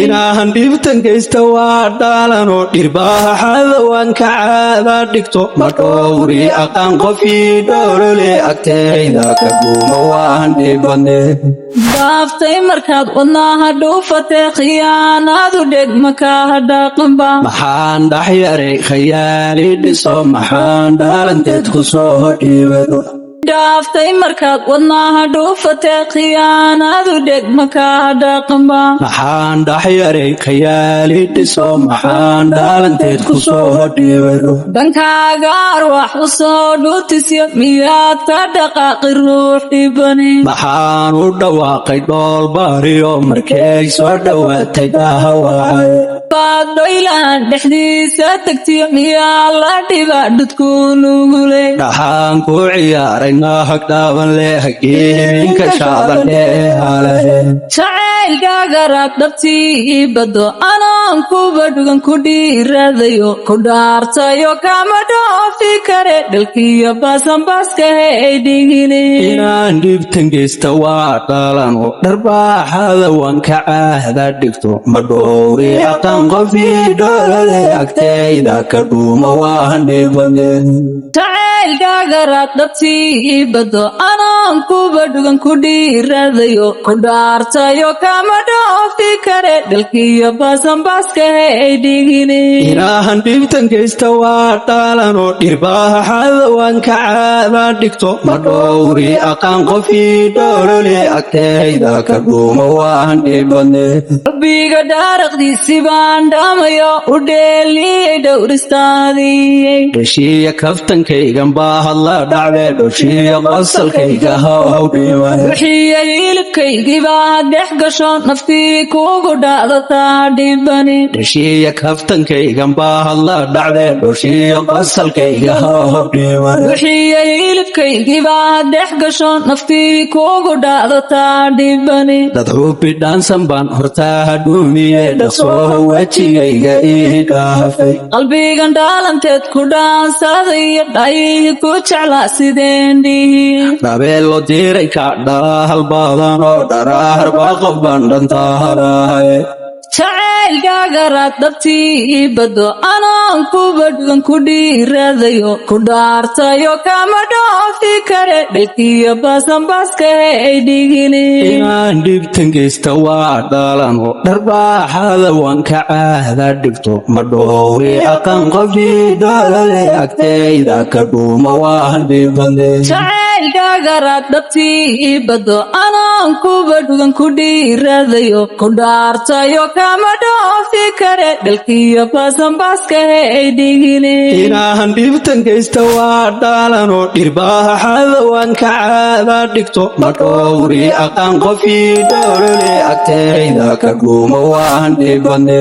inaan dhibtan geysta waa dhaalanoo dhirbaaxada waan ka caada dhigto ma dhowri aqaan qofii dhoolole agtayda ka dhuuma waan dhibane baaftay markaad wadnaha dhuufatay khiyaanadu dheg makaa dhaqanba maxaan dhaxyaray khayaali dhiso maxaan dhaalanteed ku soo dhiibado dhaaftay markaad wadnaha dhuufatay khiyaanadu dheg makaa dhaqanba maxaan dhaxyaray khayaali dhiso maxaan dhaalanteed ku soo dhiibado dhankaaga arwax u soo dhuutisyo miyaad ka dhaqaaqi ruux dhibani maxaan u dhawaaqay dhool baariyo markay soo dhowaatay dhahawaacay baad dhoylaan dhexdiisa tagtiyo miyaa la dhiba dhudku nuguley dhaxaan ku ciyaaray naag dhaaban leh hageeminka shaadan dheehalahe jacaylkaagaraad dhabtii bado anaan kuba dhugan ku dhiiradayo ku dhaartayo kama dhoofi kare dhalkiyo baasanbaaska hey dhigine inaan dhibtan geysta waa dhaalano dharbaaxada waan ka caada dhigto ma dhowri aqaan qofii dhoolole agtayda ka dhuuma waan dhibane jacaylkaagaraad dhabtii bado anaan kuba dhugan ku dhiiradayo ku dhaartayo kama dhoofi kare dhalkiyo baasanbaaska hey dhigine inaan dhibtan geysta waa dhaalano dhirbaaxada waan ka caada dhigto ma dhowri aqaan qofii dhoolole agtayda ka dhuuma waan dhibane rabbiga dhaaraqdiisi baan dhamayo u dheeliyey dhowristaadiyey dheshiya kaftankaygan baa hadla dhacde dhoshiya qosalkayga haw dhiman wixiiya hilibkaygii baad dhex gasho naftii kugu dhacdataa dhibani dheshiya kaftankaygan baa hadla dhacde dhoshiya qosalkayga haw dhiman wixiiya hilibkaygii baad dhex gasho naftii kugu dhacdataa dhibani dad xubi dhaansan baan hortaa dhuumiye dhaqsoo wejigayga ii dhaafay qalbigan dhaalanteed ku dhaansadaiyo dhayigi ku jeclaa sideen dhihi dhabeelo diiray ka dhahal badan oo dharaar baa qof baan dhantaarahay jacaylkaagaraad dhabtii bado anaan kuba dhugan ku dhiiradayo ku dhaartayo kama dhoofi kare dhalkiyo baasanbaaska hey dhigine inaan dhibtan geysta waa dhaalano dharbaaxada waan ka caada dhigto ma dhowri aqaan qofii dhoolole agtayda ka dhuuma waan dhibane jacaylkaagaraad dhabtii bado anaan kuba dhugan ku dhiiradayo ku dhaartayo kama dhoofi kare dhalkiyo baasanbaaska hey dhigine inaan dhibtan geysta waa dhaalano dhirbaaxada waan ka caada dhigto ma dhowri aqaan qofii dhoolole agtayda ka dhuuma waan dhibane